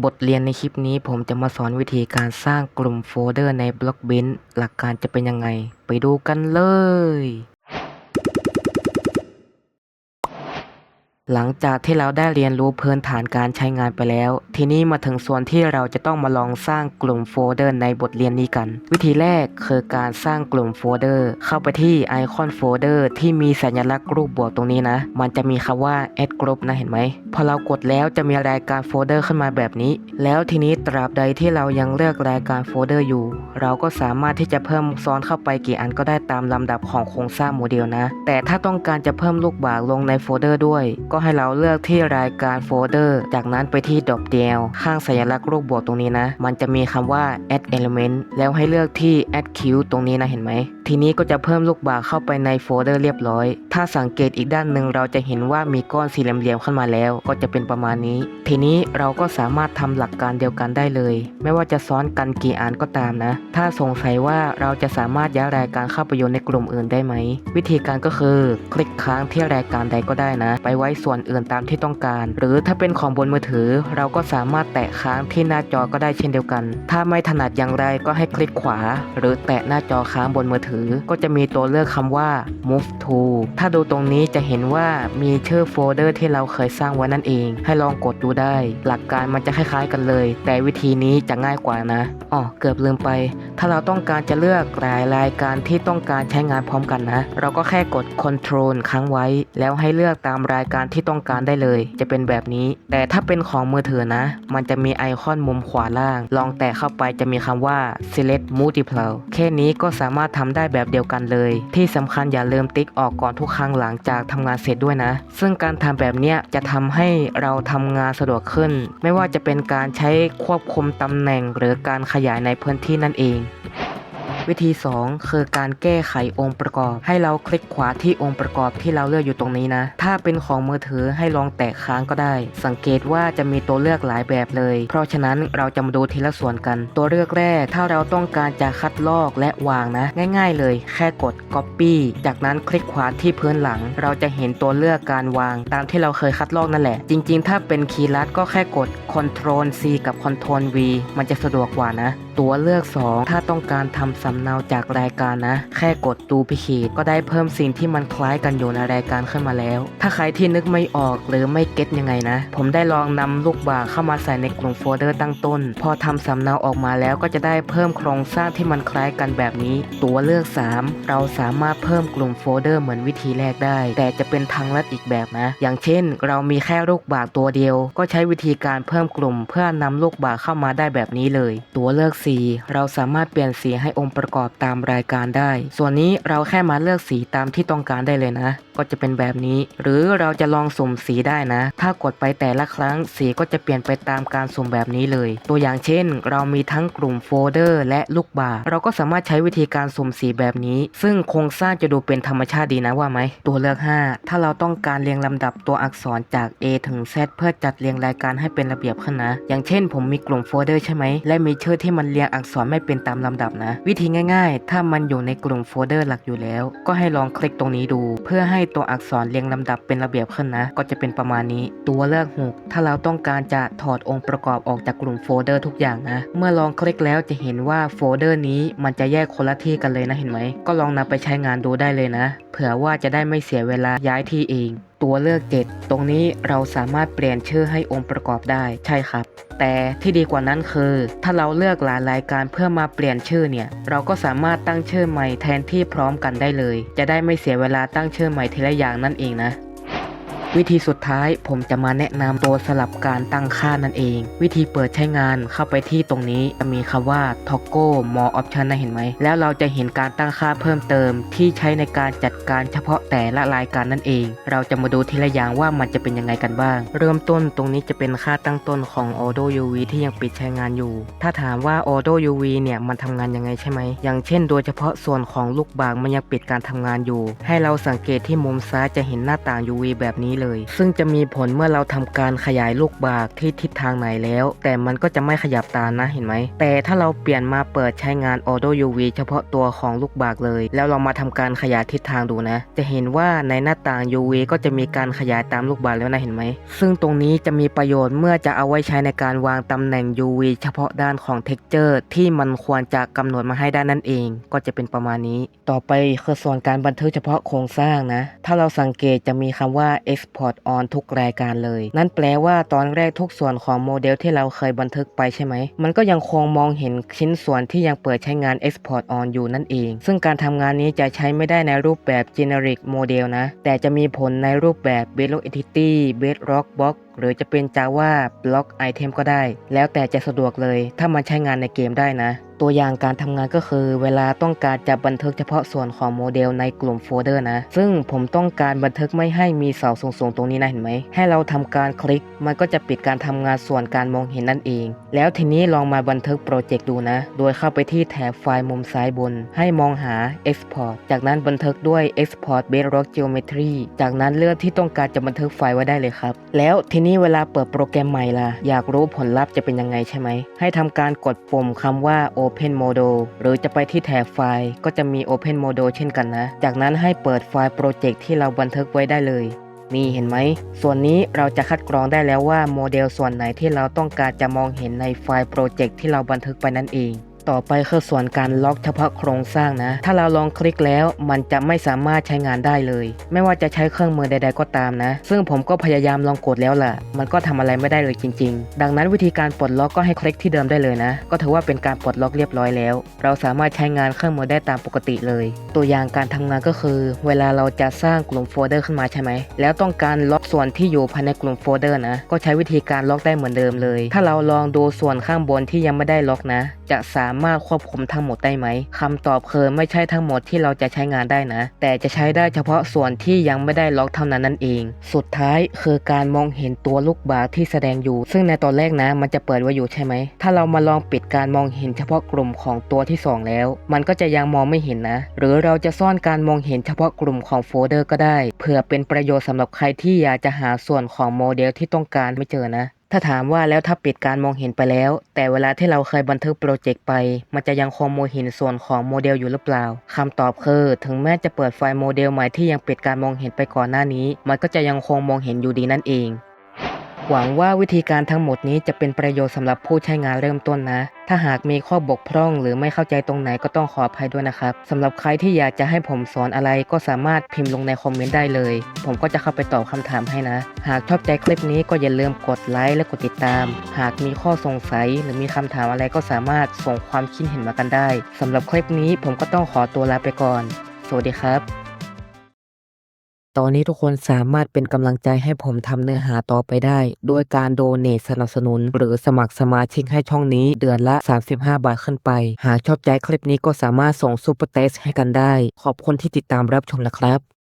บทเรียนในคลิปนี้ผมจะมาสอนวิธีการสร้างกลุ่มโฟลเดอร์ใน Blockbench หลักการจะเป็นยังไง ไปดูกันเลยหลังจากที่เราได้เรียนรู้พื้นฐานการใช้งานไปแล้วทีนี้มาถึงส่วนที่เราจะต้องมาลองสร้างกลุ่มโฟลเดอร์ในบทเรียนนี้กันวิธีแรกคือการสร้างกลุ่มโฟลเดอร์เข้าไปที่ไอคอนโฟลเดอร์ที่มีสัญลักษณ์รูปบวกตรงนี้นะมันจะมีคำว่า add group นะเห็นไหมพอเรากดแล้วจะมีรายการโฟลเดอร์ขึ้นมาแบบนี้แล้วทีนี้ตราบใดที่เรายังเลือกรายการโฟลเดอร์อยู่เราก็สามารถที่จะเพิ่มซ้อนเข้าไปกี่อันก็ได้ตามลำดับของโครงสร้างโมเดลนะแต่ถ้าต้องการจะเพิ่มลูกบากลงในโฟลเดอร์ด้วยก็ให้เราเลือกที่รายการโฟลเดอร์จากนั้นไปที่ drop down ข้างสัญลักษณ์รูปบวกตรงนี้นะมันจะมีคำว่า add element แล้วให้เลือกที่ add queue ตรงนี้นะเห็นไหมทีนี้ก็จะเพิ่มลูกบากเข้าไปในโฟลเดอร์เรียบร้อยถ้าสังเกตอีกด้านหนึ่งเราจะเห็นว่ามีก้อนสี่เหลี่ยมๆขึ้นมาแล้วก็จะเป็นประมาณนี้ทีนี้เราก็สามารถทำหลักการเดียวกันได้เลยไม่ว่าจะซ้อนกันกี่อันก็ตามนะถ้าสงสัยว่าเราจะสามารถย้ายรายการเข้าไปโยนในกลุ่มอื่นได้ไหมวิธีการก็คือคลิกค้างที่รายการใดก็ได้นะไปไว้ส่วนอื่นตามที่ต้องการหรือถ้าเป็นของบนมือถือเราก็สามารถแตะค้างที่หน้าจอก็ได้เช่นเดียวกันถ้าไม่ถนัดอย่างไรก็ให้คลิกขวาหรือแตะหน้าจอค้างบนมือถือก็จะมีตัวเลือกคำว่า move to ถ้าดูตรงนี้จะเห็นว่ามีชื่อโฟลเดอร์ที่เราเคยสร้างไว้นั่นเองให้ลองกดดูได้หลักการมันจะคล้ายๆกันเลยแต่วิธีนี้จะง่ายกว่านะเกือบลืมไปถ้าเราต้องการจะเลือกรายการที่ต้องการใช้งานพร้อมกันนะเราก็แค่กด Ctrl ค้างไว้แล้วให้เลือกตามรายการที่ต้องการได้เลยจะเป็นแบบนี้แต่ถ้าเป็นของมือถือนะมันจะมีไอคอนมุมขวาล่างลองแตะเข้าไปจะมีคำว่า Select Multiply แค่นี้ก็สามารถทำได้แบบเดียวกันเลยที่สำคัญอย่าลืมติ๊กออกก่อนทุกครั้งหลังจากทำงานเสร็จด้วยนะซึ่งการทำแบบเนี้ยจะทำให้เราทำงานสะดวกขึ้นไม่ว่าจะเป็นการใช้ควบคุมตำแหน่งหรือการขยายในพื้นที่นั่นเองวิธี2คือการแก้ไของค์ประกอบให้เราคลิกขวาที่องค์ประกอบที่เราเลือกอยู่ตรงนี้นะถ้าเป็นของมือถือให้ลองแตะค้างก็ได้สังเกตว่าจะมีตัวเลือกหลายแบบเลยเพราะฉะนั้นเราจะมาดูทีละส่วนกันตัวเลือกแรกถ้าเราต้องการจะคัดลอกและวางนะง่ายๆเลยแค่กด Copy จากนั้นคลิกขวาที่พื้นหลังเราจะเห็นตัวเลือกการวางตามที่เราเคยคัดลอกนั่นแหละจริงๆถ้าเป็นคีย์ลัดก็แค่กด Ctrl C กับ Ctrl V มันจะสะดวกกว่านะตัวเลือก2ถ้าต้องการทำสำเนาจากรายการนะแค่กด Duplicate ก็ได้เพิ่มสิ่งที่มันคล้ายกันอยู่ในรายการขึ้นมาแล้วถ้าใครที่นึกไม่ออกหรือไม่เก็ตยังไงนะผมได้ลองนำลูกบากเข้ามาใส่ในกลุ่มโฟลเดอร์ตั้งต้นพอทำสำเนาออกมาแล้วก็จะได้เพิ่มโครงสร้างที่มันคล้ายกันแบบนี้ตัวเลือก3เราสามารถเพิ่มกลุ่มโฟลเดอร์เหมือนวิธีแรกได้แต่จะเป็นทางลัดอีกแบบนะอย่างเช่นเรามีแค่ลูกบากตัวเดียวก็ใช้วิธีการเพิ่มกลุ่มเพื่อนำลูกบากเข้ามาได้แบบนี้เลยตัวเลือก4เราสามารถเปลี่ยนสีให้องค์ประกอบตามรายการได้ส่วนนี้เราแค่มาเลือกสีตามที่ต้องการได้เลยนะก็จะเป็นแบบนี้หรือเราจะลองสุ่มสีได้นะถ้ากดไปแต่ละครั้งสีก็จะเปลี่ยนไปตามการสุ่มแบบนี้เลยตัวอย่างเช่นเรามีทั้งกลุ่มโฟลเดอร์และลูกบากเราก็สามารถใช้วิธีการสุ่มสีแบบนี้ซึ่งโครงสร้างจะดูเป็นธรรมชาติดีนะว่าไหมตัวเลือก5ถ้าเราต้องการเรียงลำดับตัวอักษรจาก A ถึง Z เพื่อจัดเรียงรายการให้เป็นระเบียบขึ้นนะอย่างเช่นผมมีกลุ่มโฟลเดอร์ใช่ไหมและมีชื่อที่มันเรียงอักษรไม่เป็นตามลำดับนะวิธีง่ายๆถ้ามันอยู่ในกลุ่มโฟลเดอร์หลักอยู่แล้วก็ให้ลองคลิกตรงนี้ดูเพื่อให้ตัวอักษรเรียงลำดับเป็นระเบียบขึ้นนะก็จะเป็นประมาณนี้ตัวเลือก6ถ้าเราต้องการจะถอดองค์ประกอบออกจากกลุ่มโฟลเดอร์ทุกอย่างนะเมื่อลองคลิกแล้วจะเห็นว่าโฟลเดอร์นี้มันจะแยกคนละที่กันเลยนะเห็นไหมก็ลองนำไปใช้งานดูได้เลยนะเผื่อว่าจะได้ไม่เสียเวลาย้ายที่เองตัวเลือก7ตรงนี้เราสามารถเปลี่ยนชื่อให้องค์ประกอบได้ใช่ครับแต่ที่ดีกว่านั้นคือถ้าเราเลือกหลายรายการเพื่อมาเปลี่ยนชื่อเนี่ยเราก็สามารถตั้งชื่อใหม่แทนที่พร้อมกันได้เลยจะได้ไม่เสียเวลาตั้งชื่อใหม่ทีละอย่างนั่นเองนะวิธีสุดท้ายผมจะมาแนะนำตัวสลับการตั้งค่านั่นเองวิธีเปิดใช้งานเข้าไปที่ตรงนี้จะมีคำว่า Toggle More Option นะเห็นไหมแล้วเราจะเห็นการตั้งค่าเพิ่มเติมที่ใช้ในการจัดการเฉพาะแต่ละรายการนั่นเองเราจะมาดูทีละอย่างว่ามันจะเป็นยังไงกันบ้างเริ่มต้นตรงนี้จะเป็นค่าตั้งต้นของ Auto UV ที่ยังปิดใช้งานอยู่ถ้าถามว่า Auto UV เนี่ยมันทำงานยังไงใช่ไหมอย่างเช่นโดยเฉพาะส่วนของลูกบากมันยังปิดการทำงานอยู่ให้เราสังเกตที่มุมซ้ายจะเห็นหน้าต่าง UV แบบนี้เลย เลย ซึ่งจะมีผลเมื่อเราทำการขยายลูกบากที่ทิศทางไหนแล้ว แต่มันก็จะไม่ขยับตามนะเห็นไหมแต่ถ้าเราเปลี่ยนมาเปิดใช้งาน Auto UV เฉพาะตัวของลูกบากเลยแล้วเรามาทำการขยายทิศทางดูนะจะเห็นว่าในหน้าต่าง UV ก็จะมีการขยายตามลูกบากแล้วนะเห็นไหมซึ่งตรงนี้จะมีประโยชน์เมื่อจะเอาไว้ใช้ในการวางตำแหน่ง UV เฉพาะด้านของ Texture ที่มันควรจะกำหนดมาให้ได้นั่นเองก็จะเป็นประมาณนี้ต่อไปคือส่วนการบันทึกเฉพาะโครงสร้างนะถ้าเราสังเกตจะมีคำว่า Export on ทุกรายการเลยนั่นแปลว่าตอนแรกทุกส่วนของโมเดลที่เราเคยบันทึกไปใช่ไหมมันก็ยังคงมองเห็นชิ้นส่วนที่ยังเปิดใช้งาน Export on อยู่นั่นเองซึ่งการทำงานนี้จะใช้ไม่ได้ในรูปแบบ Generic Model นะแต่จะมีผลในรูปแบบ Bedrock Entity Bedrock Box หรือจะเป็น Java Block Item ก็ได้แล้วแต่จะสะดวกเลยถ้ามันใช้งานในเกมได้นะตัวอย่างการทำงานก็คือเวลาต้องการจะบันทึกเฉพาะส่วนของโมเดลในกลุ่มโฟลเดอร์นะซึ่งผมต้องการบันทึกไม่ให้มีเสาสูงๆตรงนี้นะเห็นไหมให้เราทำการคลิกมันก็จะปิดการทำงานส่วนการมองเห็นนั่นเองแล้วทีนี้ลองมาบันทึกโปรเจกต์ดูนะโดยเข้าไปที่แถบไฟล์มุมซ้ายบนให้มองหา Export จากนั้นบันทึกด้วย Export Bedrock Geometry จากนั้นเลือกที่ต้องการจะบันทึกไฟล์ไว้ได้เลยครับแล้วทีนี้เวลาเปิดโปรแกรมใหม่ล่ะอยากรู้ผลลัพธ์จะเป็นยังไงใช่ไหมให้ทำการกดปุ่มคำว่าOpen Model หรือจะไปที่แถบไฟล์ก็จะมี Open Model เช่นกันนะจากนั้นให้เปิดไฟล์โปรเจกต์ที่เราบันทึกไว้ได้เลยนี่เห็นไหมส่วนนี้เราจะคัดกรองได้แล้วว่าโมเดลส่วนไหนที่เราต้องการจะมองเห็นในไฟล์โปรเจกต์ที่เราบันทึกไปนั่นเองต่อไปคือส่วนการล็อกเฉพาะโครงสร้างนะถ้าเราลองคลิกแล้วมันจะไม่สามารถใช้งานได้เลยไม่ว่าจะใช้เครื่องมือใดๆก็ตามนะซึ่งผมก็พยายามลองกดแล้วล่ะมันก็ทำอะไรไม่ได้เลยจริงๆดังนั้นวิธีการปลดล็อกก็ให้คลิกที่เดิมได้เลยนะก็ถือว่าเป็นการปลดล็อกเรียบร้อยแล้วเราสามารถใช้งานเครื่องมือได้ตามปกติเลยตัวอย่างการทำงานก็คือเวลาเราจะสร้างกลุ่มโฟลเดอร์ขึ้นมาใช่ไหมแล้วต้องการล็อกส่วนที่อยู่ภายในกลุ่มโฟลเดอร์นะก็ใช้วิธีการล็อกได้เหมือนเดิมเลยถ้าเราลองดูส่วนข้างบนที่ยังไม่ได้ล็อกนะจะสามารถควบคุมทั้งหมดได้ไหมคำตอบคือไม่ใช่ทั้งหมดที่เราจะใช้งานได้นะแต่จะใช้ได้เฉพาะส่วนที่ยังไม่ได้ล็อกเท่านั้นนั่นเองสุดท้ายคือการมองเห็นตัวลูกบากที่แสดงอยู่ซึ่งในตอนแรกนะมันจะเปิดไว้อยู่ใช่ไหมถ้าเรามาลองปิดการมองเห็นเฉพาะกลุ่มของตัวที่2แล้วมันก็จะยังมองไม่เห็นนะหรือเราจะซ่อนการมองเห็นเฉพาะกลุ่มของโฟลเดอร์ก็ได้เพื่อเป็นประโยชน์สำหรับใครที่อยากจะหาส่วนของโมเดลที่ต้องการไม่เจอนะถ้าถามว่าแล้วถ้าปิดการมองเห็นไปแล้วแต่เวลาที่เราเคยบันทึกโปรเจกต์ไปมันจะยังคงมองเห็นส่วนของโมเดลอยู่หรือเปล่าคำตอบคือถึงแม้จะเปิดไฟล์โมเดลใหม่ที่ยังปิดการมองเห็นไปก่อนหน้านี้มันก็จะยังคงมองเห็นอยู่ดีนั่นเองหวังว่าวิธีการทั้งหมดนี้จะเป็นประโยชน์สำหรับผู้ใช้งานเริ่มต้นนะถ้าหากมีข้อบกพร่องหรือไม่เข้าใจตรงไหนก็ต้องขออภัยด้วยนะครับสำหรับใครที่อยากจะให้ผมสอนอะไรก็สามารถพิมพ์ลงในคอมเมนต์ได้เลยผมก็จะเข้าไปตอบคำถามให้นะหากชอบใจคลิปนี้ก็อย่าลืมกดไลค์และกดติดตามหากมีข้อสงสัยหรือมีคำถามอะไรก็สามารถส่งความคิดเห็นมากันได้สำหรับคลิปนี้ผมก็ต้องขอตัวลาไปก่อนสวัสดีครับตอนนี้ทุกคนสามารถเป็นกำลังใจให้ผมทำเนื้อหาต่อไปได้โดยการโดเนทสนับสนุนหรือสมัครสมาชิกให้ช่องนี้เดือนละ35 บาทขึ้นไปหากชอบใจคลิปนี้ก็สามารถส่งซุปเปอร์เตสให้กันได้ขอบคุณที่ติดตามรับชมนะครับ